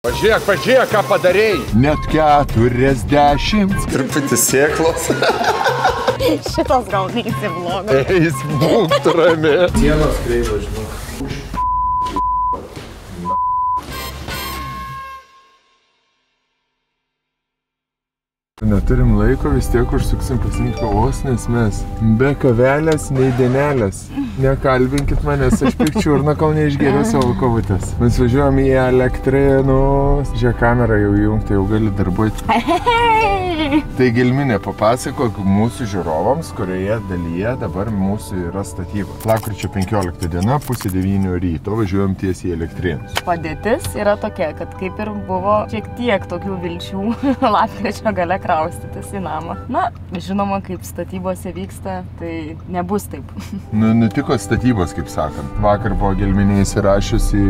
Pažiūrėk, pažiūrėk, ką padarėjai. Net 40. Truputį sėklos. Šitas gal neįsi blogas. Eis, būk rami. Sienos kreivos, žinok. Neturim laiko, vis tiek užsuksim pasiimti kavos, nes mes be kavelės, nei dienelės. Nekalbinkit manęs, aš pikčiurną, kol neišgeriu savo kavutės. Mes važiuojam į Elektrinus. Žiūrėk, kamerą jau įjungti, jau gali darbuoti. Tai Gelminė, papasakok mūsų žiūrovams, kurioje dalyje dabar mūsų yra statyba. Lapkričio 15 diena, 8:30 ryto, važiuojam tiesiai į Elektrinus. Padėtis yra tokia, kad kaip ir buvo šiek tiek tokių vilčių lapkričio gale kraustytis į namą. Na, žinoma, kaip statybose vyksta, tai nebus taip. Nutiko statybos, kaip sakant. Vakar buvo Gelminė įsirašius į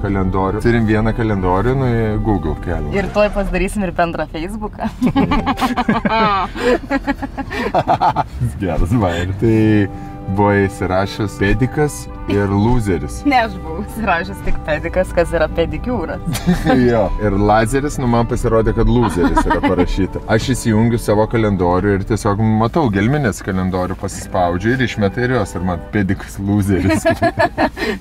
kalendorių. Turim vieną kalendorių, į Google kelią. Ir tuoj pasidarysim ir bendrą Facebooką. Geras vairas. Tai buvo įsirašęs pedikas ir loseris. Ne, aš buvau įsirašęs tik pedikas, kas yra pedikiūras. Jo. Ir lazeris, man pasirodė, kad loseris yra parašyta. Aš įsijungiu savo kalendorių ir tiesiog matau Gelminės kalendorių, pasispaudžiu ir išmeta ir jos. Ir man pedikas loseris.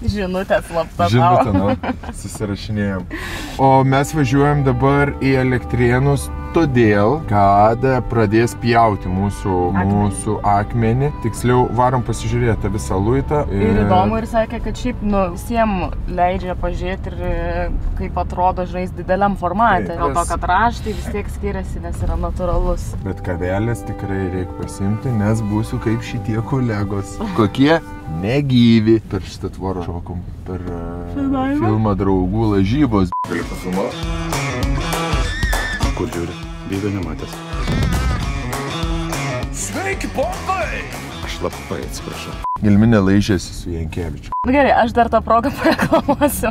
Žinutė slapta. Žinutė, susirašinėjom. O mes važiuojam dabar į Elektrėnus todėl, kad pradės pjauti mūsų akmenį. Tiksliau, varom pasižiūrėti visą luitą. Ir įdomu, ir sakė, kad šiaip visiems leidžia pažiūrėti ir kaip atrodo žais dideliam formate. Dėl to, kad raštai vis tiek skiriasi, nes yra natūralus. Bet kavelės tikrai reikia pasimti, nes būsiu kaip šitie kolegos. Kokie negyvi. Per šitą tvorą šokom per filmą Draugų lažybos. Gali pasumuoti? Kur žiūri? Vydo nematęs. Sveiki, popai! Aš labai atsiprašau. Gelminė laižėsi su Jankevičiu. Gerai, aš dar tą progą pareklamuosiu.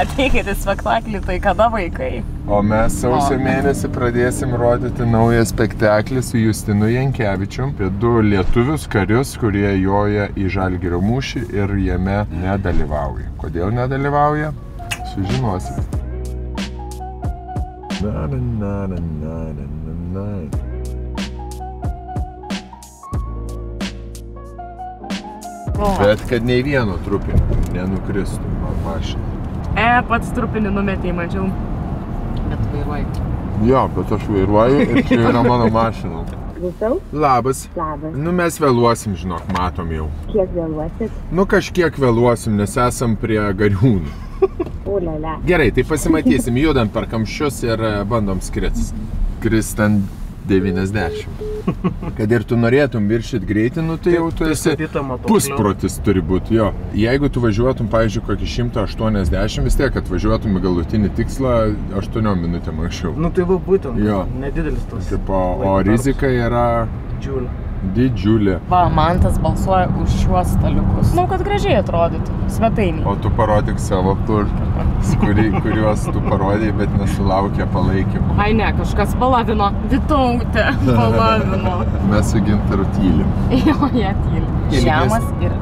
Ateikit į spektaklį, tai kada vaikai? O mes sausio mėnesį pradėsim rodyti naują spektaklį su Justinu Jankevičium. Apie 2 lietuvius karius, kurie joja į Žalgirio mūšį ir jame nedalyvauja. Kodėl nedalyvauja? Sužinosit. Bet kad nei vieno trupinio nenukristų mašina. Pats trupinį numetėjai, mačiau. Bet vairuoju. Jo, bet aš vairuoju ir čia yra mano mašina. Klausau? Labas. Labas. Mes vėluosim, žinok, matom jau. Kiek vėluosit? Kažkiek vėluosim, nes esam prie Gariūnų. Ulala. Gerai, tai pasimatysim, judam per kamščius ir bandom skrist. Kristant 90. Kad ir tu norėtum viršit greitį, tai jau tu esi pusprotis turi būti, jo. Jeigu tu važiuotum, pavyzdžiui, kokį 180, vis tiek atvažiuotum į galutinį tikslą 8 minutėm anksčiau. Tai va būtent, jo. Nedidelis tos. O rizika yra didžiulė. Va, Mantas balsuoja už šiuos staliukus. Kad gražiai atrodytų. Svetainį. O tu parodyk savo kuriuos tu parodėjai, bet nesulaukė palaikymo. Ai ne, kažkas palavino. Vitautė palavino. Mes su Gintaru tylim. Jo, jie tyli. Žemas ir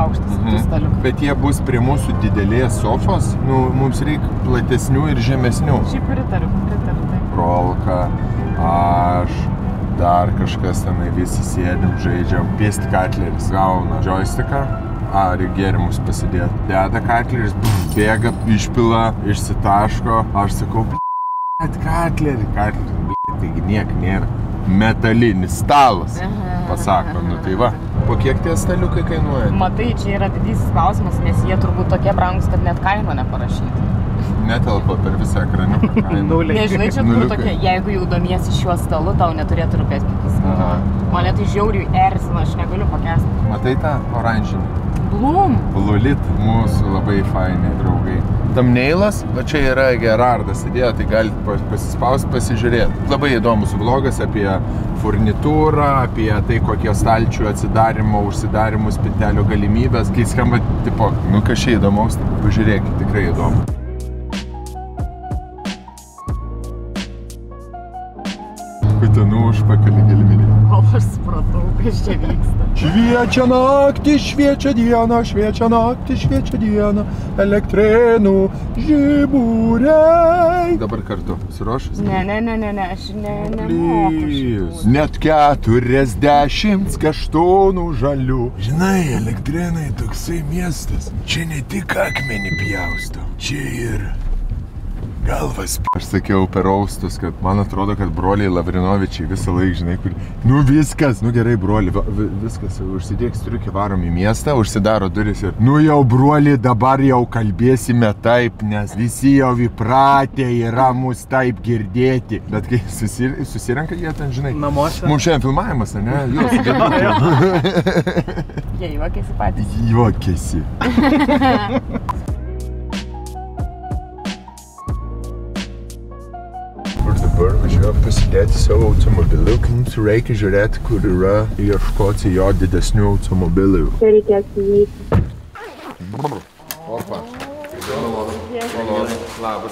aukštas tų staliukų. Bet jie bus prie mūsų didelės sofos. Mums reikia platesnių ir žemesnių. Šiaip pritariu. Rolka, aš, dar kažkas tenai visi sėdim, žaidžiam. Pėsti Katleris gauna joystiką, ir gėrimus pasidėt. Deda Katleris, bėga, išpila, išsitaško. Aš sakau, Katlerį, taigi niek nėra. Metalinis stalas, pasako. Tai va, po kiek tie staliukai kainuoja? Matai, čia yra didysis klausimas, nes jie turbūt tokie brangus, kad net kaino neparašyti. Netelpa per visą ekraniuką kainą. Nežinai, čia kur tokie, jeigu jau domiesi šiuo stalu, tau neturėtų rūpėti, kiek jis kainuoja. Mane tai žiauriai erzina, aš negaliu pakęsti. Matai tą oranžinį? Blum. Blulit, mūsų labai faini draugai. Thumbnailas, va čia yra Gerardas įdėjo, tai galite pasispausti, pasižiūrėti. Labai įdomus vlogas apie furnitūrą, apie tai, kokie stalčių atsidarimo, užsidarimų spintelių galimybės. Kai skamba, tipo, kažkai įdomaus, pažiūrėkit, tikrai įdomu. Kutenų užpakalį gelminį. O aš supratau, kas čia vyksta. Šviečia naktį, šviečia diena, šviečia naktį, šviečia diena, Elektrėnų žiburiai. Dabar kartu. Pasiruošęs? Ne, aš nemoku. Net 40 kaštonų žalių. Žinai, Elektrėnai toksai miestas. Čia ne tik akmenį pjausto, čia ir galvas. Aš sakiau per austus, kad man atrodo, kad broliai Lavrinovičiai visą laiką, žinai, kur... Nu viskas, nu gerai, broli, viskas, užsidėk striukį, varom į miestą, užsidaro duris ir... Nu jau, broli, dabar jau kalbėsime taip, nes visi jau įpratę yra mus taip girdėti. Bet kai susirenka jie ten, žinai... Namuose. Mums šiandien filmavimas, ne? Jūs. Jie juokėsi patys. Juokėsi. Dabar važiuoju pasidėti savo automobilių. Mums reikia žiūrėti, kur yra, ieškoti jo didesnių automobilių. Čia reikės įveikti. Opa. Labas.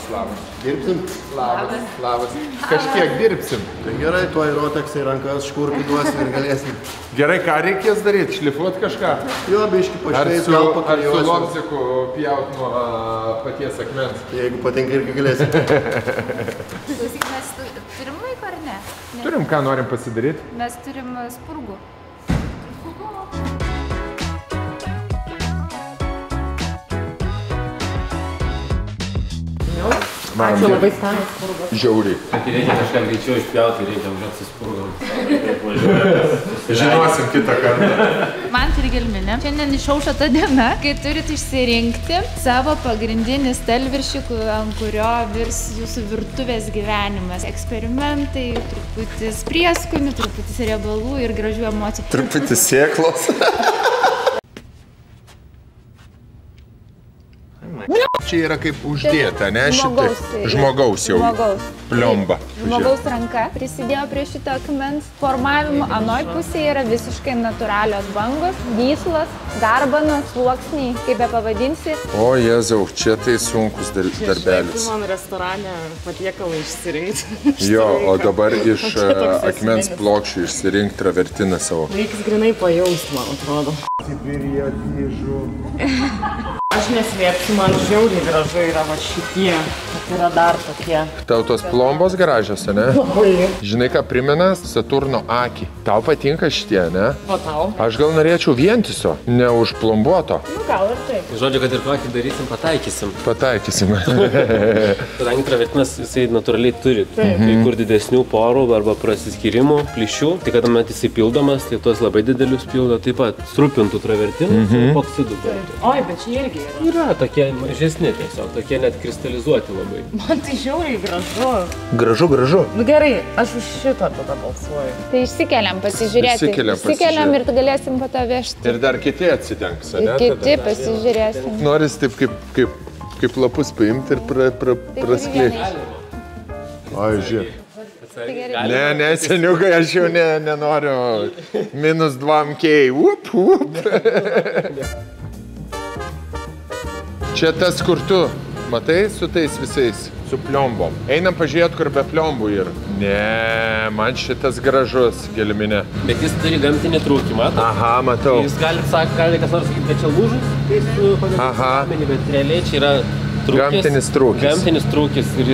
Dirbsim? Labas. Kažkiek dirbsim. Tai gerai, tuoj roteksai rankas škurpį duosim ir galėsim. Gerai, ką reikės daryti? Šlifuot kažką? Jo, biški Ar pašteis, su gal paklijuosim. lopsiku pjaut nuo paties akmens? Jeigu patinka irgi galėsim. Klausyk, mes turim laiko ar ne? Turim, ką norim pasidaryti? Mes turim spurgų. Ačiū labai stanas spurgas. Žiauriai. Kai reikia kažką greičiau išpjauti, reikia užduoti spurgą. Žinosim kitą kartą. Man turi gelminė. Šiandien išaušo ta diena, kai turit išsirinkti savo pagrindinį stalviršį, ant kurio virs jūsų virtuvės gyvenimas. Eksperimentai, truputis prieskonių, truputis riebalų ir gražių emocijų. Truputis sėklos. Čia yra kaip uždėta, ne? Žmogaus jau. Pliomba. Žmogaus ranka prisidėjo prie šito akmens formavimo. Anoj pusėje yra visiškai natūralios bangos, gyslos, garbanos, sluoksniai, kaip be pavadinsi. O Jėzau, čia tai sunkus darbelis. Man restorane patiekalą išsirinkti. Jo, o dabar iš akmens plokščių išsirinkti travertiną savo. Reiks grinai pajausti, man atrodo. Sibirija grįžu. Aš neslėpsiu, man žiauriai gražu yra va šitie, kad yra dar tokie. Tau tos plombos gražios, ne? Labai. Žinai, ką primena? Saturno akį. Tau patinka šitie, ne? O tau? Aš gal norėčiau vientiso, ne užplombuoto. Nu gal ir taip. Žodžiu, kad ir kokį darysim, pataikysim. Pataikysim. Kadangi travertinas jisai natūraliai turi kai kur didesnių porų arba prasiskyrimų, plyšių, tai kada met jisai pildomas, tai tuos labai didelius pildo taip pat strupintų travertinų su epoksidų. Oi, bet čia irgi yra. Yra tokie mažesni tiesiog, tokie net kristalizuoti labai. Man tai žiauriai gražu. Gražu. Nu gerai, aš už šitą tada balsuoju. Tai išsikeliam pasižiūrėti. Išsikeliam ir galėsim po to vežti. Ir dar kiti atsidengs, ne? Kiti pasižiūrėsim. Noris taip kaip lapus paimti ir praskleisti. Ai, žiūrėk. Ne, seniukai, aš jau nenoriu. Minus 2K. Čia tas, kur tu, matai, su tais visais, su pliumbom. Einam pažiūrėti, kur be pliumbų yra. Ne, man šitas gražus, gelminė. Bet jis turi gamtinį trūkį, matot? Aha, matau. Jūs galite kas nors sakyti, kad čia lūžus, kai su panašiai, bet realiai čia yra trūkis. Gamtinis trūkis. Gamtinis trūkis ir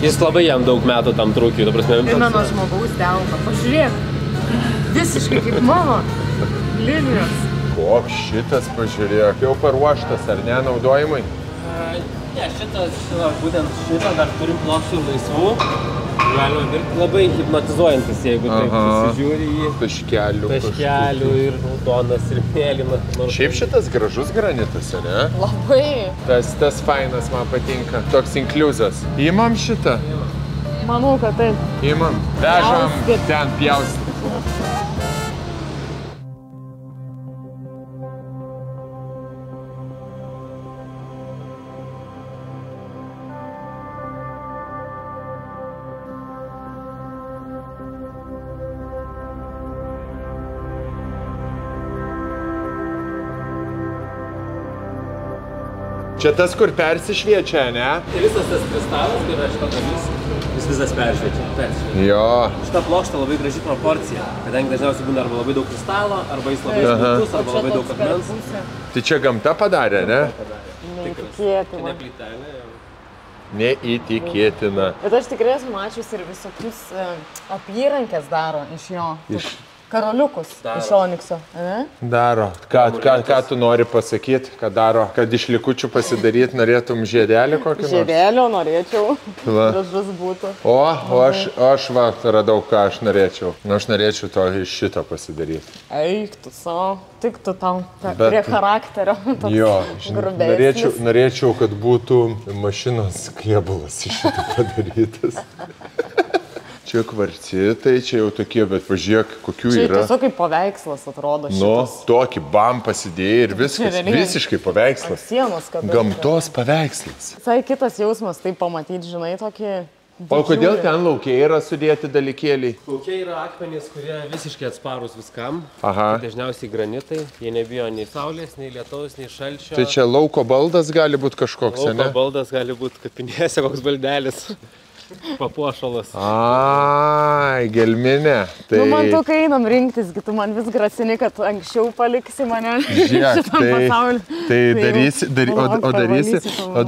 jis labai jam daug metų tam trūkiui, ta prasme. Primena žmogaus delną. Pažiūrėk. Visiškai kaip mano linijos. Koks šitas, pažiūrėk, jau paruoštas, ar ne, naudojimui? Ne, būtent šitą dar turim plokščių laisvų. Galima virti labai hipnotizuojantis, jeigu taip pasižiūri į taškelių ir raudonas ir mėlynas. Šiaip šitas gražus granitas, ne? Labai. Tas fainas man patinka, toks inkliuzas. Įmam šitą? Manau, kad taip. Įmam. Vežam ten pjausti. Čia tas, kur persišviečia, ne? Tai visas tas kristalas, kai yra šita dalis, jis visas peršviečia. Jo. Šita plokštė labai graži proporcija, kadangi dažniausiai būna arba labai daug kristalo, arba jis labai smulkus, arba labai daug akmens. Tai čia gamta padarė, ne? Neįtikėtina. Ne plytelė. Neįtikėtina. Bet aš tikrai esu mačius ir visokius apyrankės daro iš jo. Karoliukus iš onikso, ne? Daro. Ką tu nori pasakyti, ką daro? Kad iš likučių pasidaryti norėtum žiedelį kokį nors? Žiedėlio norėčiau. Gražus būtų. O aš va radau, ką aš norėčiau. Aš norėčiau to iš šito pasidaryti. Eik tu savo, tik tu tau. Prie charakterio. Jo, norėčiau, kad būtų mašinos kėbulas iš šito padarytas. Čia kvarcitai, čia jau tokie, bet pažiūrėk, kokių čia yra. Čia tiesiog kaip paveikslas atrodo šitas. Nu, tokį bam pasidėjai ir viskas. Visiškai paveikslas. Sienos kabinta. Gamtos paveikslas. Visai kitas jausmas tai pamatyti, žinai, tokį didžiulį. O kodėl ten laukiai yra sudėti dalykėliai? Laukiai yra akmenys, kurie visiškai atsparūs viskam. Aha. Dažniausiai granitai. Jie nebijo nei saulės, nei lietaus, nei šalčio. Tai čia lauko baldas gali būti kažkoks, ne? Lauko baldas gali būti kapinėse koks baldelis. Papuošalas. Ai, gelminė. Tai... Nu, man tu, kai einam rinktis, tu man vis grasini, kad anksčiau paliksi mane šitam pasauliu. Tai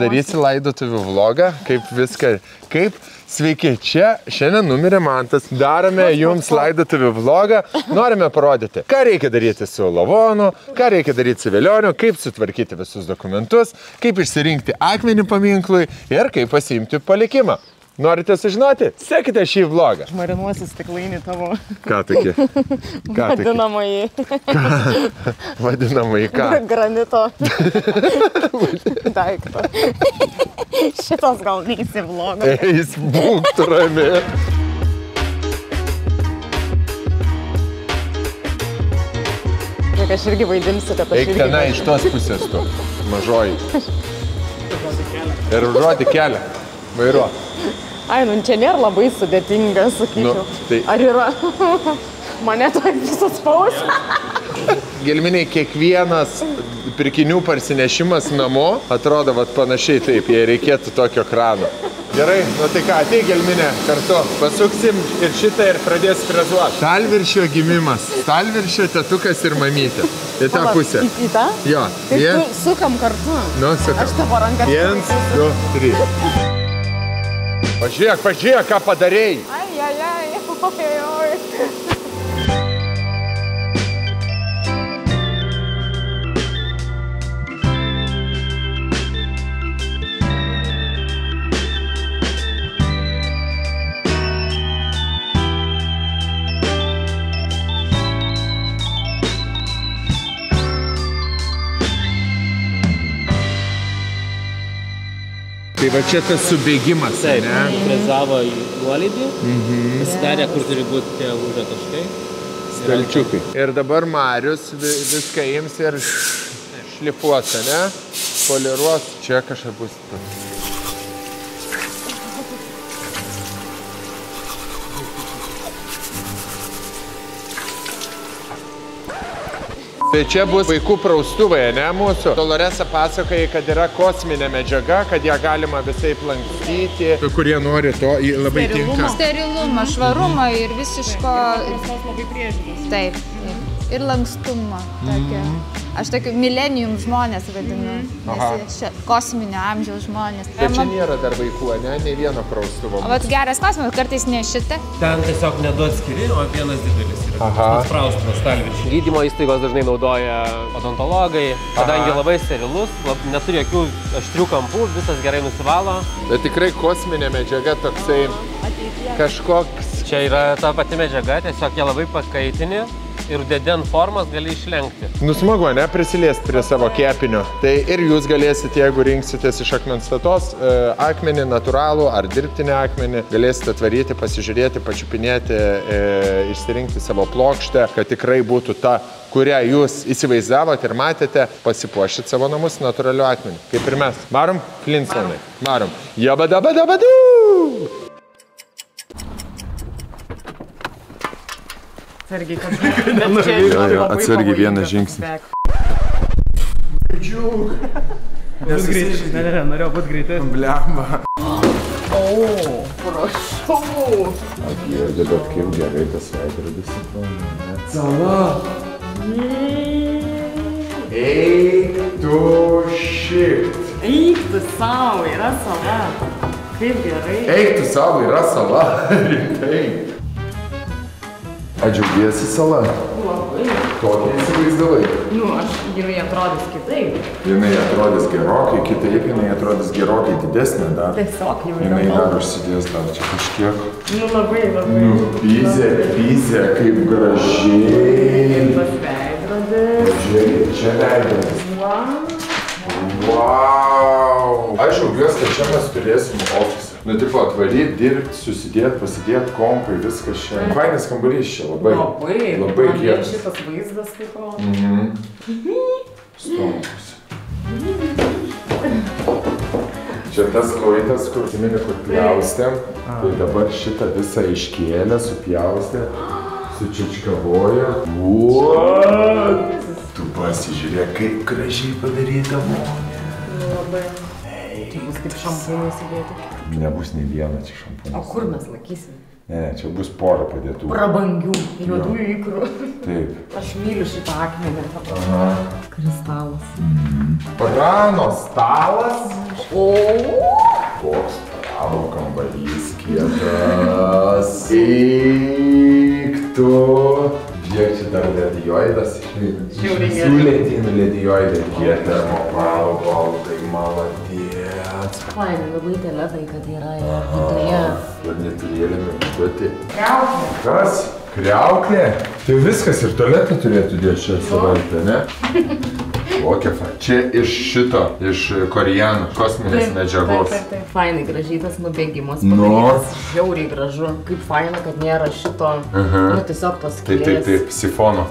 darysi laidotuvių vlogą, kaip viską, sveiki, čia šiandien numirė Mantas, darome jums laidotuvių vlogą, norime parodyti, ką reikia daryti su lavonu, ką reikia daryti su vėlioniu, kaip sutvarkyti visus dokumentus, kaip išsirinkti akmenį paminklui ir kaip pasiimti palikimą. Norite sužinoti? Sekite šį vlogą. Aš marinuosiu stiklainį tavo. Ką tokie? Vadinamąjį. Vadinamąjį ką? Granito. Daikto. Šitas gal neįsi vlogą. Eis, būk tu rami. Aš irgi vaidinsiu, kad aš irgi... Eik tenai iš tos pusės tu, mažoji. Ir užduoti kelią. Vairuo. Ai, nu čia nėra labai sudėtinga, sakyčiau. Nu, tai... Ar yra? Mane to visas spaus? Gelminiai, kiekvienas pirkinių parsinešimas namo atrodo vat panašiai taip, jei reikėtų tokio krano. Gerai, nu tai ką, ateik Gelminė kartu, pasuksim ir šitą ir pradės frezuoti. Stalviršio gimimas, stalviršio tetukas ir mamytė. Į tą pusę. Į tą? Jo. Tai sukam kartu. Nu, sukam. Aš tavo ranką. 1, 2, 3. Pažiūrėk, ką padarėjai. Oi. Tai va čia tas subėgimas, taip, ne? Frezavo į nuolydį, pasidarė, kur turi būti tie lūžio taškai. Stalčiukai. Ir dabar Marius viską ims ir šlifuos, ne? Poliruos. Čia kažkas bus. Tai čia bus vaikų praustuvai, ne mūsų? Doloresa pasakoja, kad yra kosminė medžiaga, kad ją galima visai lankstyti. Kurie nori to, labai tinka. Sterilumą, švarumą ir visiško... Labai priežiūros. Taip. Ir lankstumą. Aš tokiu millennium žmonės vadinu. Kosminio amžiaus žmonės. Bet čia nėra dar vaikų, ne? Ne vieno praustuvo. Vat geras klausimas, kartais ne šitą. Ten tiesiog nedu atskiri, o vienas didelis yra. Praustas stalviršis. Gydymo įstaigos dažnai naudoja odontologai, kadangi labai sterilus, neturi jokių aštrių kampų, visas gerai nusivalo. Bet tikrai kosminė medžiaga toksai kažkoks... Čia yra ta pati medžiaga, tiesiog ją labai pakaitini. Ir dedi ant formos gali išlenkti. Nusmagu, ne? Prisiliesti prie savo kepinio. Tai ir jūs galėsite, jeigu rinksitės iš akmens statos, akmenį natūralų ar dirbtinį akmenį, galėsite atvaryti, pasižiūrėti, pačiupinėti, išsirinkti savo plokštę, kad tikrai būtų ta, kurią jūs įsivaizdavote ir matėte, pasipuošit savo namus natūraliu akmeniu. Kaip ir mes. Varom, Flintstonai. Varom. Jabadabadabadu! Atsargiai vieną žingsnį. Būt greitai. Ne, norėjau būt greitai. Blemba. Prašau. Atjėdė, bet kaip gerai tas veidrodis. Sala. Eik tu šikt. Eik tu savo, yra sala. Kaip gerai. Eik tu savo, yra sala. Rimtai. Džiaugiesi sala? Labai. Tokią įsivaizdavai? Nu, jinai atrodys kitaip. Jinai atrodys gerokai kitaip, jinai atrodys gerokai didesnė dar. Tiesiog jau yra. Jinai dar užsidės dar čia kažkiek. Nu, labai. Nu, pyzė, kaip gražiai. Tas veidrodis. Žiūrėk, čia veidrodis. Vau! Aš džiaugiuosi, kad čia mes turėsim ofisą. Nu, tipo, atvaryt, dirbt, susidėt, pasidėt kompai, viskas čia. Fainas kambarys čia, labai. Labai kietas. Šitas vaizdas kaip o. Stompas. Čia tas kloitas, kur atsimeni, kur pjaustėm. Tai dabar šitą visą iškėlę, supjaustė, sučičkavojo. What? Tu pasižiūrėk, kaip gražiai padaryta vonė. Labai. Tai bus kaip šampūnai įsidėti. Nebus nei vieno čia šampūnas. O kur mes laikysim? Ne, čia bus pora padėtų. Prabangių, juodųjų ikrų. Taip. Aš myliu šitą akmenį. Kristalas. Prano stalas. O. Koks prano kambarys kietas. Eik tu. Žiūrėk, čia dar ledioidas. Visų ledynų ledioidai kietė. Vau, tai maladėt. Fainai, labai teletai, kad yra ir viduje. Varnėturėlėme užduoti. Kriauklė. Kas? Kriauklė? Tai viskas ir tualetą turėtų dėti šią savaitę, ne? Kokia fa. Čia iš šito, iš Koreanų, kosminės medžiagos. Taip. Fainai, gražiai tas nubėgimas padarytas. Žiauriai gražu. Kaip faina, kad nėra šito, nu tiesiog tos skylės. Taip, sifono.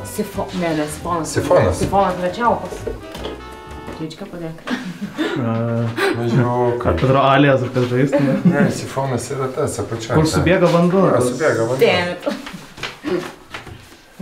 Ne, sifonas. Sifonas. Sifonas plečiaukas. Tyčka padėk. Mažiau. Ar padaro alijas, ar kad žaistume? Ne, sifonas yra tas apačioje. Kur subėga vanduo. Subėga vanduo. Dėmit.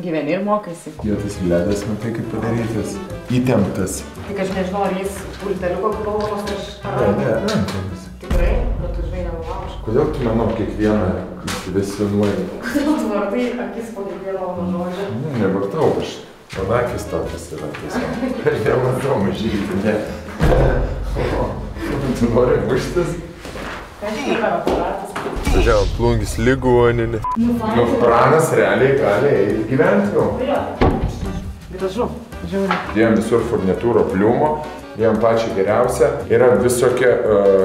Gyveni ir mokaisi. Kietas ledas, matai, kaip padarytas. Įtemptas. Tik aš nežinau, ar jis pulteliuko kalbamas aš... Ne, rankomis. Tikrai, bet tu žinai nenulaužk. Kodėl tu, manau, kiekvieną įsivesionuoji? Kodėl tu vardai akis po kiekvieno mano žodžio? Ne, nevartau, aš. Man akis tokias yra tiesiog. Nematau, mažyti, ne. Tu nori muštis? Kažkaip yra aparatas. Žiūrėjau, plungis ligoninė. Nu, pranas realiai gali gyventi jau. Gražu, žiūrėjau. Dėjom visur furnitūro pliumo, dėjom pačią geriausią. Yra visokia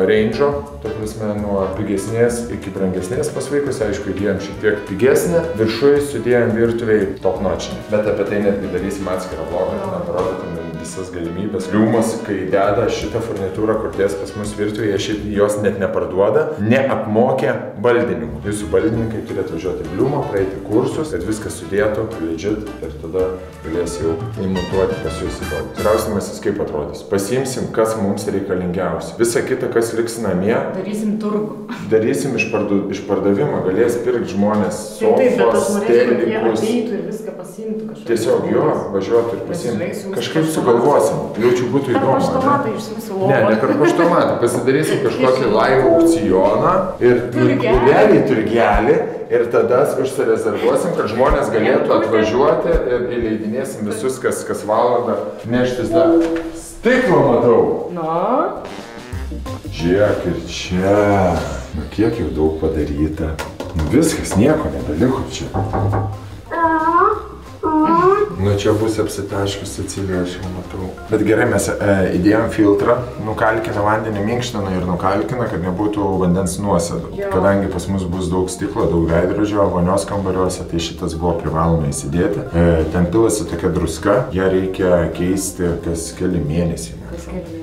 range'o, to prasme, nuo pigesnės iki brangesnės pas vaikus. Aišku, įdėjom šiek tiek pigesnę. Viršui sudėjom virtuviai top notchinį. Bet apie tai netgi darysim atskirą vlogą, parodytum visas galimybės. Liumas, kai deda šitą furnitūrą, kur dės pas mus virtuvėje, jos net neparduoda, neapmokė baldininkų. Jūsų baldininkai turėtų važiuoti į Liumą, praeiti kursus, kad viskas sudėtų, legit, ir tada galės jau įmontuoti pas jūs į baldus. Klausimasis, kaip atrodys. Pasiimsim, kas mums reikalingiausia. Visa kita, kas liks namie. Darysim turgų. Darysim iš pardavimo, galės pirkti žmonės Taip, bet aš sofas, norėčiau, kad jie telikus. ateitų ir viską pasiimtų kažkaip. Tiesiog jo, važiuotų ir pasiimtų. Kažkaip sugalvosim. Jaučiu būtų įdomu. Per paštomatą išsiimsiu lovą. Ne per paštomatą. Pasidarysim kažkokį live aukcioną ir realiai turgelį ir tada užsirezervuosim, kad žmonės galėtų atvažiuoti ir įleidinėsim visus, kas valandą neštis dar. Stiklą matau. Na? Žiūrėk ir čia. Nu kiek jau daug padaryta. Nu viskas, nieko nebeliko čia. Nu čia bus apsitaškius Sicilija, aš jau matau. Bet gerai, mes įdėjom filtrą, nukalkina vandenį, minkština ir nukalkina, kad nebūtų vandens nuosėdų. Kadangi pas mus bus daug stiklo, daug veidrodžio, vonios kambariuose, tai šitas buvo privaloma įsidėti. Ten pilasi tokia druska, ją reikia keisti kas keli mėnesiai.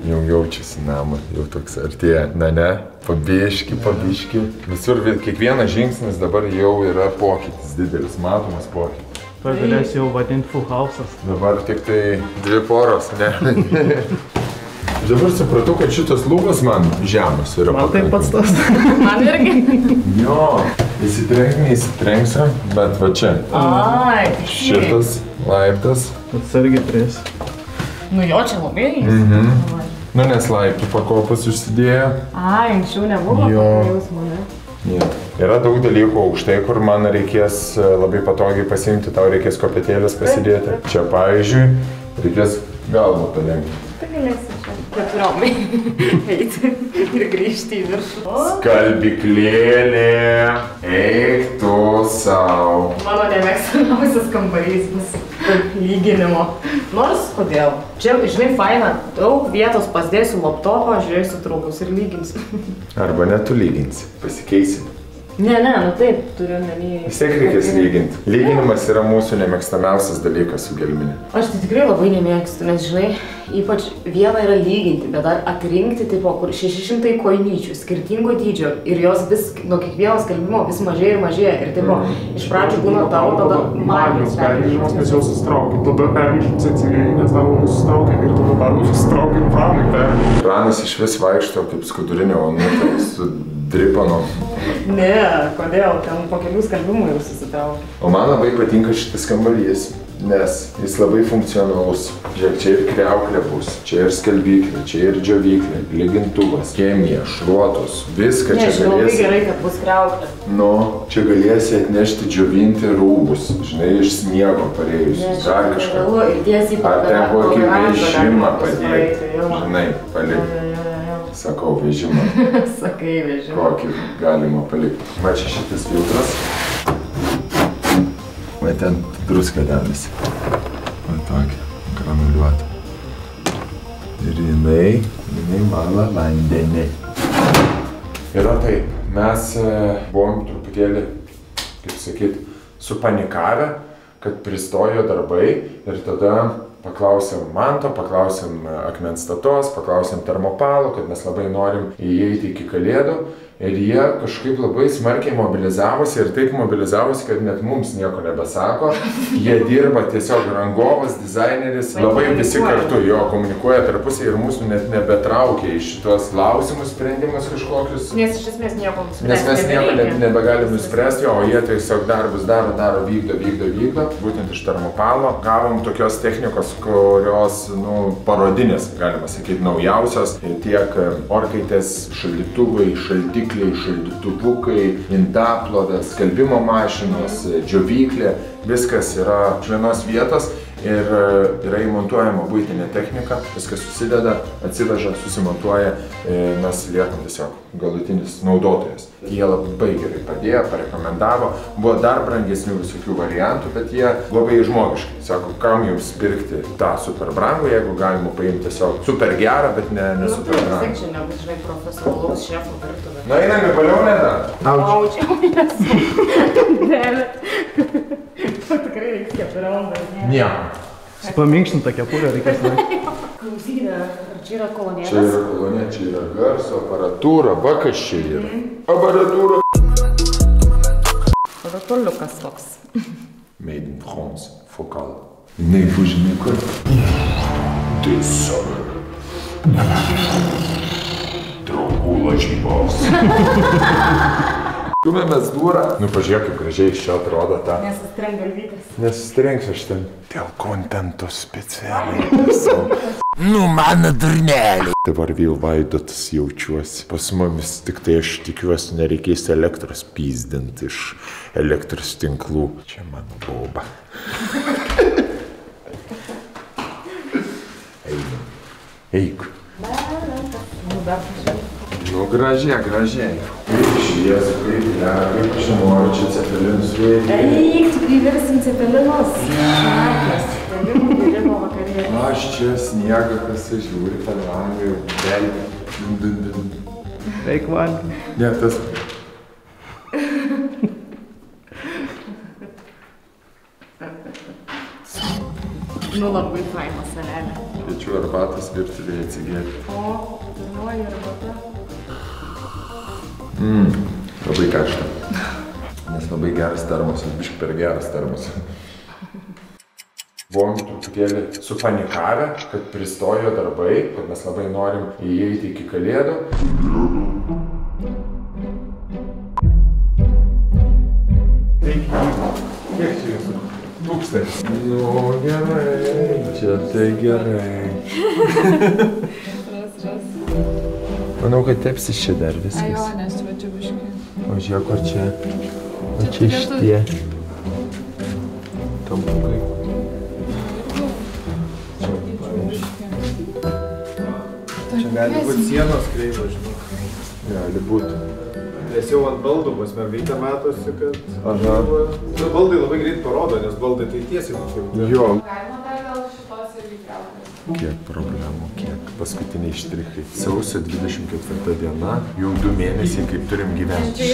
Jau jaučiasi namą, jau toks artėja, ne, pabiški. Visur, kiekvienas žingsnis dabar jau yra pokytis, didelis, matomas pokytis. Tuo galės jau vadinti full house'as. Dabar tik tai 2 poros, ne? Dabar supratau, kad šitas lūpas man žemas yra. Man taip pats tas. Man irgi. Jo, įsitrenksiu, bet va čia. Ai, šitas laiptas. Atsargiai prieis. Nu jo, čia labai. Nu, nes laiptų pakopus užsidėjo. Anksčiau nebuvo jausmo, ne? Ja. Yra daug dalykų aukštai, kur man reikės labai patogiai pasiimti, tau reikės kopėtėlės pasidėti. Čia, pavyzdžiui, reikės galvą padengti. Tai galėsi čia 4 eiti ir grįžti į viršų. Skalbiklėlė, eik tu savo. Mano nemėgstamiausias kambarys bus lyginimo. Nors kodėl? Čia, žinai, faina, daug vietos pasidėsiu laptopą, žiūrėsiu draugus ir lyginsiu. Arba ne tu lyginsi, pasikeisim. Ne, nu taip, turiu omeny. Vis tiek reikės lyginti. Lyginimas yra mūsų nemėgstamiausias dalykas su gelmine. Aš tai tikrai labai nemėgstu, nes žinai, ypač viena yra lyginti, bet dar atrinkti, tipo, kur 600 kojinyčių, skirtingo dydžio ir jos vis, nuo kiekvieno skalbimo vis mažėja ir mažėja. Ir tipo, iš pradžių būna tau, tada magijos pergrįžimas, nes jau susitraukia. Tada pergrįžim Cecilijai, nes tavo susitraukia ir tada dar susitraukia ir Pranai pergrįžim. Pranas iš vis vaikšto kaip skudurinė onutė su dripanom. Ne, kodėl? Ten po kelių skalbimų jau susitraukia. O man labai patinka šitas kambarys, nes jis labai funkcionalus. Žiūrėk, čia ir kriauklė bus, čia ir skalbyklė, čia ir džiovyklė, lygintuvas, chemija, šluotos, viską čia galėsi. Labai gerai, kad bus kriauklė. Nu, čia galėsi atnešti džiovinti rūbus, žinai, iš sniego parėjusius, dar kažką. Ar ten kokį vežimą padėti, žinai, palikti. Sakau vežimą. Sakai vežimą. Kokį galima palikti. Va čia šitas filtras. Va ten druska dedasi. Va tokia, granuliuota. Ir jinai mala vandenį. Yra taip, mes buvom truputėlį, kaip sakyt, supanikavę, kad pristojo darbai ir tada paklausėm Manto, paklausėm akmens statos, paklausėm termopalo, kad mes labai norim įeiti iki Kalėdų. Ir jie kažkaip labai smarkiai mobilizavosi ir taip mobilizavosi, kad net mums nieko nebesako. Jie dirba tiesiog rangovas, dizaineris, labai visi kartu jo komunikuoja tarpusai ir mūsų net nebetraukia iš šitos klausimus, sprendimus kažkokius. Nes iš esmės nieko nuspręsti. Nes mes nieko nebegalim nuspręsti, o jie tiesiog darbus daro, vykdo. Būtent iš termopalo gavom tokios technikos, kurios, parodinės, galima sakyti, naujausios. Tiek orkaitės, šaldytuvai, šaldytuvukai, indaplodas, skalbimo mašinos, džiovyklė, viskas yra iš vienos vietos ir yra įmontuojama buitinė technika, viskas susideda, atsiveža, susimontuoja, mes liekam tiesiog galutinis naudotojas. Jie labai gerai padėjo, parekomendavo, buvo dar brangesnių visokių variantų, bet jie labai žmogiškai. Sako, kam jums pirkti tą super brangų, jeigu galima paimti tiesiog super gerą, bet ne super brangų. Vis tiek čia nebus, žinai, profesionalaus šefo virtuvė. Na, einame valiau, ne dar? Aučiau, nesu. Dėlė. Tikrai reiks 4 valandas. Nieko. Paminkštinta kepurė reikės daryti. Klausykite, ar čia yra kolonėlės? Čia yra kolonė, čia yra garso aparatūra, va kas čia yra. Aparatūra. Aparatūliukas toks. Made in France, Focal. Jinai žinai kur? Tiesiog. Draugų lažybos. Stumėmės durą. Pažiūrėk, kaip gražiai iš čia atrodo ta. Nesustrenk galvytės. Nesustrenksiu aš ten. Dėl kontento specialiai. Mano durnelį. Dabar vėl vaidotas jaučiuosi. Pas mumis tik tai aš tikiuosi nereikės elektros pyzdint iš elektros tinklų. Čia mano boba. Eik. Gražiai. Kaip šviesa, kaip gera, kaip aš noriu čia cepelinus vėlį. Eik, tu priversim cepelinus. Cepelinų virimo vakarėlį. Aš čia sniegą pasižiūri, per langą jau belgį. Eik valgį. Ne, tas... Labai faina salelė. Kviečiu arbatas virtuvėje atsigėti. O, pirmoji arbata. Labai karšta. Nes labai geras termosas, biškai per geras termosas. Buvom truputėlį supanikavę, kad pristojo darbai, kad mes labai norim įeiti iki Kalėdų. Kiek čia jūsų? 1000. Gerai, čia tai gerai. Manau, kad tepsis čia dar viskas. Ajo, nes va čia biškai. O žiūrėk, kur čia. O čia šitie. Tampukai. Čia gali būti sienos kreivos, žinok. Gali būti. Nes jau ant baldų pas mergaitę matosi, kad... Aha. Baldai labai greit parodo, nes baldai tai tiesiai kokie. Jo. Galima dar gal šitos irgi keltis. Kiek problemų, kiek paskutiniai štrichai. Sausio 24 diena, jau 2 mėnesiai, kaip turim gyventi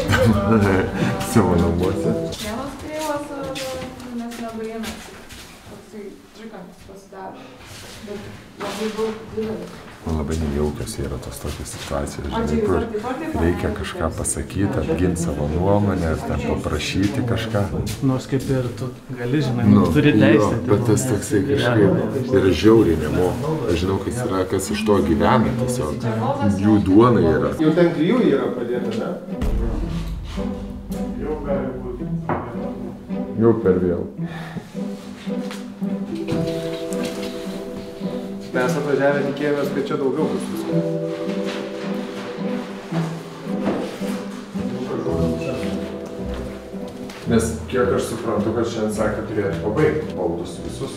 savo namuose. Vienas kreivas, nes nebaina. Toksai trikampis pasidaro. Bet labai daug didelis. Man labai nejaukios yra tos tokios situacijos, žinai, kur reikia kažką pasakyti, apginti savo nuomonę, ar ten paprašyti kažką. Nors kaip ir tu gali, žinai, turi teisę. Bet tas toksai kažkaip yra žiauriai nemoka. Aš žinau, kas iš to gyvena tiesiog. Jų duona yra. Jau ten klijų yra padėta, ne? Jau gali būti. Jau per vėl. Mes atvažiavę tikėjomės, kad čia daugiau bus visko. Nes kiek aš suprantu, kad šiandien sakė, turėtų pabaigti baldus visus.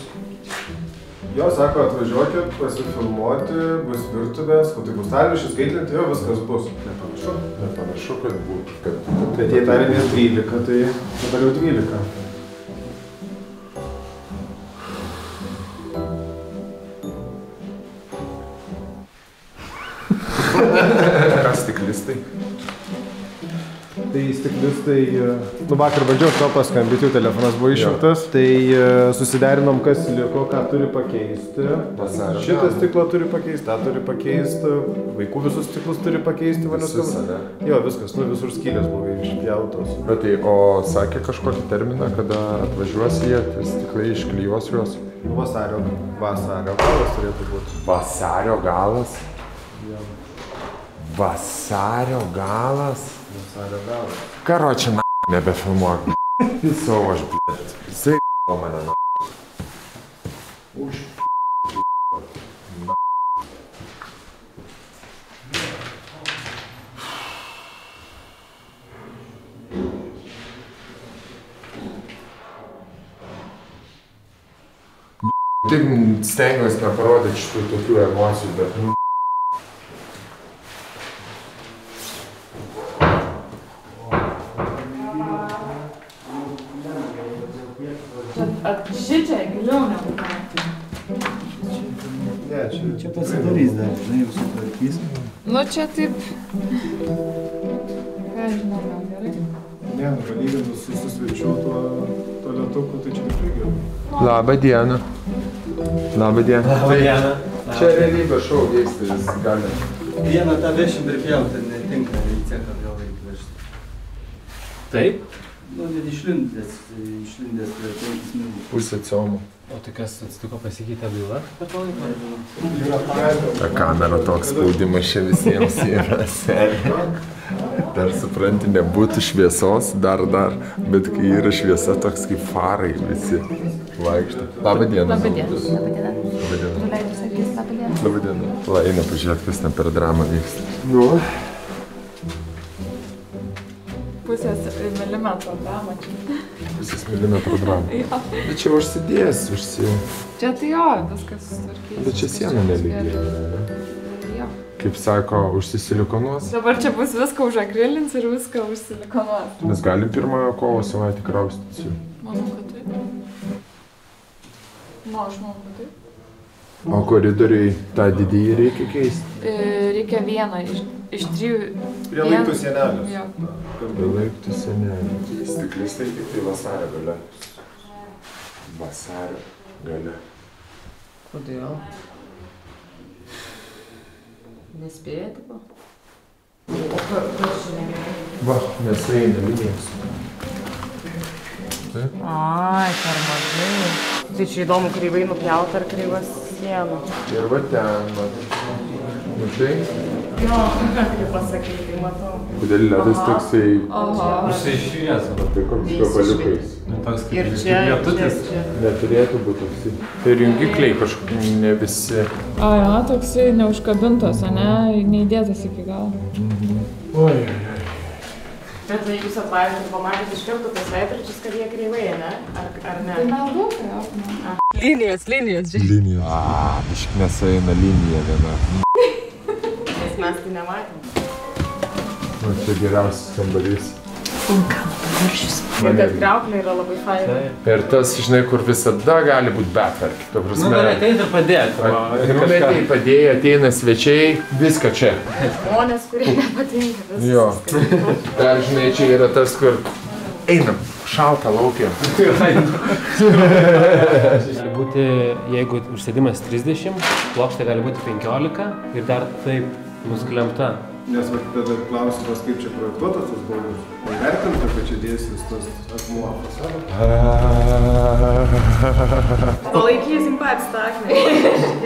Jo, sako, atvažiuokit, pasifilmuoti, bus virtuvės, kad tai bus stalviršis, skaitlinti, jo, viskas bus. Nepanašu. Nepanašu, kad būtų. Bet jei tarinės 12, tai dabar jau 12. Kas stiklistai? Tai stiklistai, vakar bandžiau to paskambinti, jų telefonas buvo išjungtas, tai susiderinom, kas liko, ką turi pakeisti. Šitą stiklą turi pakeisti, tą turi pakeisti, vaikų visus stiklus turi pakeisti. Visus, ne? Jo, viskas, visur skylės buvo išpjautos. Bet tai, o sakė kažkokį terminą, kada atvažiuos jie, tai stiklai išklijuos juos? Vasario galas turėtų būti. Vasario galas? Vasario galas? Vasario galas. Karoči, nebefilmuok. Savo aš, blėt. Jisai mane, Už Tik stengiuosi neparodyti šitų tokių emocijų, bet Šičia giliau negu kartį. Ne, Čia pasidarys dar, žinai, visų tvarkys. Nu čia taip... Ką žinau, gal gerai. ne, palyginus su svečiu tualetuku, tai čia tikrai gerai. Labą dieną. Labą dieną. Labą dieną. Čia realybės šou vyksta, jis gali. Vieną tą vešim ir pjauti, netinka, į ceką vėl reikia vežti. Taip? Nu, net išlindęs prie 5 minutės. Pusė ciomų. O tai kas atsitiko, pasikeitė byla? Per to laiką? Ta kamera toks spaudimas čia visiems yra, serija. Dar supranti, nebūtų šviesos, dar, bet kai yra šviesa, toks kaip farai visi vaikšto. Labą dieną. Labą dieną. Labą dieną. Labą dieną. Tu leidai sakys, labą dieną. Labą dieną. La, eina pažiūrėti, kas ten per dramą vyksta. Nu. Pusės milimetro dramą čia. Pusės milimetro dramą. Jo. Bet čia užsidės, Čia tai jo, viskas sutvarkys. Bet čia siena nelygiai. Jo. Kaip sako, užsisilikonuos. Dabar čia bus viską užakrilins ir viską užsilikonuos. Mes galim 1 kovo savaitę kraustytis jau. Manau, kad taip. Nu, aš manau, kad taip. O koridoriai tą didįjį reikia keisti? Reikia vieną iš 3. Prie laiptų sienelės. Jo. Prie laiptų sienelės. Stiklistai tik tai vasario gale. Vasario gale. Kodėl? Nespėja, tipo? O kas čia negerai? Va, mes eina linijos. Ai, per mažai. Tai čia įdomu, kreivai nupjauta ar kreivas siena. Ir va ten, va. Matai? Jo, kaip pasakyti, tai matau. Kodėl ledas toksai... Užsižiūrės. Tai koks gabaliukais. Ir čia. Neturėtų būti toksai. Tai jungikliai kažkokie ne visi. O jo, toksai neužkabintas, o ne, neįdėtas iki galo. Oi. Bet jūs atvažiuot ir pamatėt iš karto tas veidrodžius, kad jie kreivai, ne? Ar ne? Tai meldukai, jo. Linijas, žiūrėk. Linija. Bišk nesueina linija viena. Nes mes tai nematėm. Čia geriausias kambarys. Vulkano paviršius. Ir kad kriauklė yra labai faina. Ir tas, žinai, kur visada gali būti betvarkė. Nu, gali ateiti ir padėti. Numetėjai, padėjai, ateina svečiai, viską čia. Žmonės, kurie nepatinka, viskas. Jo. Dar, žinai, čia yra tas, kur einam, šalta laukia. Būti, jeigu užsėdimas 30, plokštė gali būti 15 ir dar taip nusklemta. Nes tada klausimas, kaip čia projektuotas tas baldus. Įvertinta, kad čia dėsis tas akmuo fasadą. Palaikysim patys tą akmenį.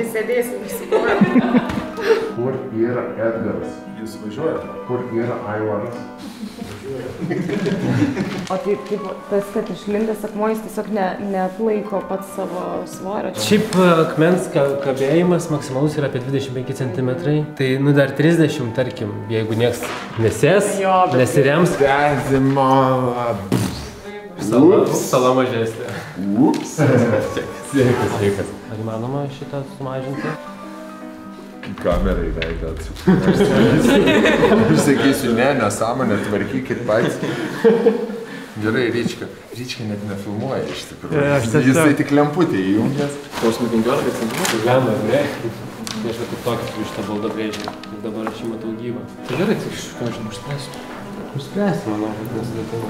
Jis sėdėsim išsikuojam. Kur yra Edgaras? Jūs važiuojate? Kur yra Aivaras? O tai kaip tas, kad išlindęs akmuo, jis tiesiog neatlaiko pats savo svorio. Šiaip akmens kabėjimas maksimalus yra apie 25 cm. Tai, nu, dar 30, tarkim, jeigu nieks nesės, nesirems. Gazimo. Sala mažesnė. Ups. Sveikas. Ar įmanoma šitą sumažinti? Kamerai veidą atsukti. Aš sakysiu, nesąmonę, tvarkykit patys. Gerai, Ryčka. Ryčka net nefilmuoja iš tikrųjų. Jisai tik lemputę įjungęs. Tos nu 15 cm. Lemba, ne? Tai aš kaip tokį turiu šitą baldą brėžį. Ir dabar aš jį matau gyvą. Tai gerai, tik ką aš užspręsiu. Užspręsiu, manau, kad nesudėtinga.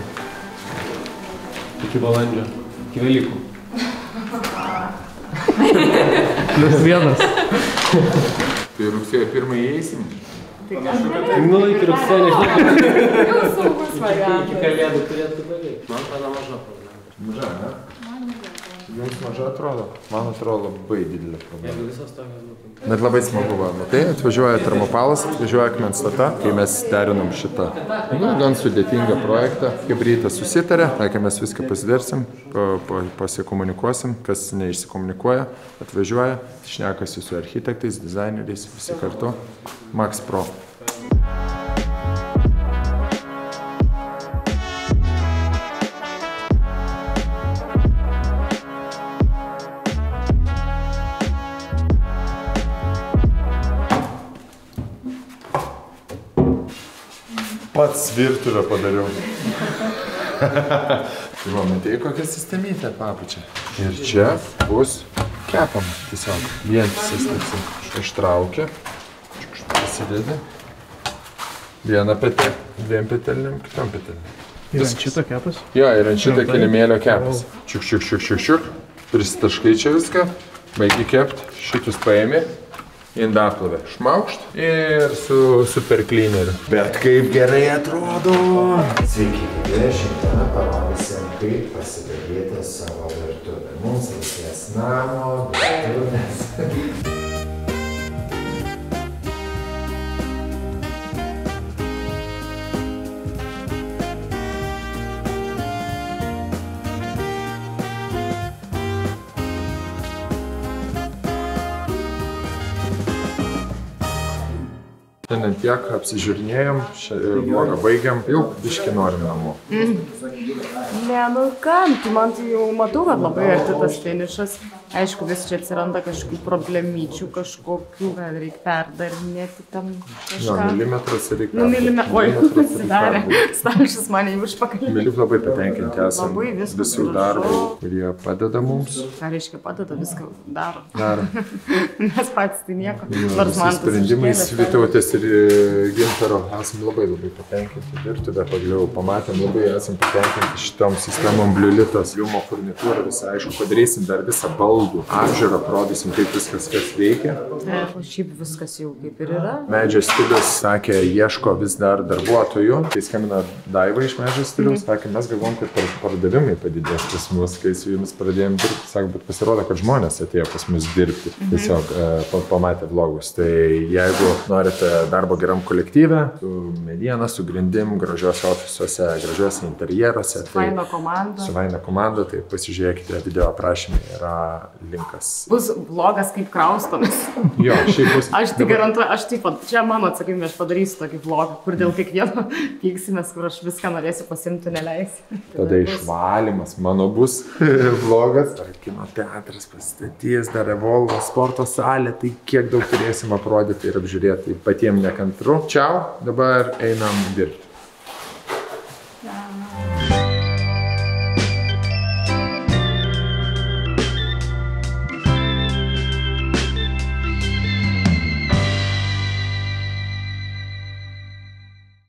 Iki balandžio. Iki Velykų. +1. Tai rugsėjo 1 įeisim? Nu, iki rugsėjo nežinau. Jau saugus variantas. Iki kalėdų turėtų paveikti. Man atrodo maža problema. Maža, ne? Jums maža atrodo? Man atrodo labai didelė problema. Jeigu visos tokios būtų. Bet labai smagu, va. Matai, atvažiuoja Termopalas, atvažiuoja Akmens Stata, kai mes derinam šitą gan sudėtingą projektą. Kaip rytas susitarė, kai mes viską pasidersim, pasikomunikuosim, kas neišsikomunikuoja, atvažiuoja, šnekasi su architektais, dizaineriais, visi kartu. Max Pro. Pats virtuvę padariau. Tai va, matėjai kokią sistemytę papučia. Ir čia bus kepama tiesiog. Vientisas toksai. Ištraukia. Pasidedi. Vieną petelį. Dviem petelėm, kitom petelėm. Ir ant šito kepas? Jo, ir ant šito kilimėlio kepas. Čiuk. Prisitaškai čia viską. Baigi kept. Šitus paėmė. Indaplovę šmaukšt ir su superklineriu. Bet kaip gerai atrodo! Sveiki, gyvi, šiandien parodysim, kaip pasidaryti savo virtuvę. Mums reikės namo, virtuvės. Šiandien tiek apsižiūrinėjom, vlogą baigiam, jau biškį norim namo. Ne, nu kam, tai man tai jau matau, kad labai arti tas finišas. Aišku, vis čia atsiranda kažkokių problemyčių, kažkokių, kad reikia perdarinėti tam kažką. Jo, milimetras reikia. Nu, oi, pasidarė. Stalčius mane jau užpakalė. Miliuk labai patenkinti esam visų darbų, kurie padeda mums. Ką reiškia padeda, viską daro. Daro. Mes patys tai nieko. Visi sprendimais Vytautės ir Gintaro esam labai patenkinti. Virtuvę pagaliau pamatėm, labai esam patenkinti šitom sistemom Bliulitas, Liumo furnitūra, visą aišku, padarysim dar visą baldų ilgų apžiūrą, parodysim, kaip viskas kas veikia. O šiaip viskas jau kaip ir yra. Medžio stilius, sakė, ieško vis dar darbuotojų. Tai skambina Daiva iš Medžio stilius, sakė, mes galvom, kad pardavimai padidės pas mus, kai su jumis pradėjom dirbti. Sakė, bet pasirodo, kad žmonės atėjo pas mus dirbti. Tiesiog pamatė vlogus. Tai jeigu norite darbo geram kolektyve, su mediena, su grindim, gražiuose ofisuose, gražiuose interjeruose. Su Vaina komanda, tai pasižiūrėkite, video aprašymai yra linkas. Bus vlogas kaip kraustomės. Jo, šiaip bus. Aš tik garantuoju, aš taip pat, čia mano atsakymė, aš padarysiu tokį vlogą, kur dėl kiekvieno pyksimės, kur aš viską norėsiu pasimti, neleisiu. Tada išvalymas mano bus vlogas. Ar kino teatras pastatys, dar Evolvo sporto salė, tai kiek daug turėsim aprodyti ir apžiūrėti. Patiems nekantru. Čiau, dabar einam dirbti.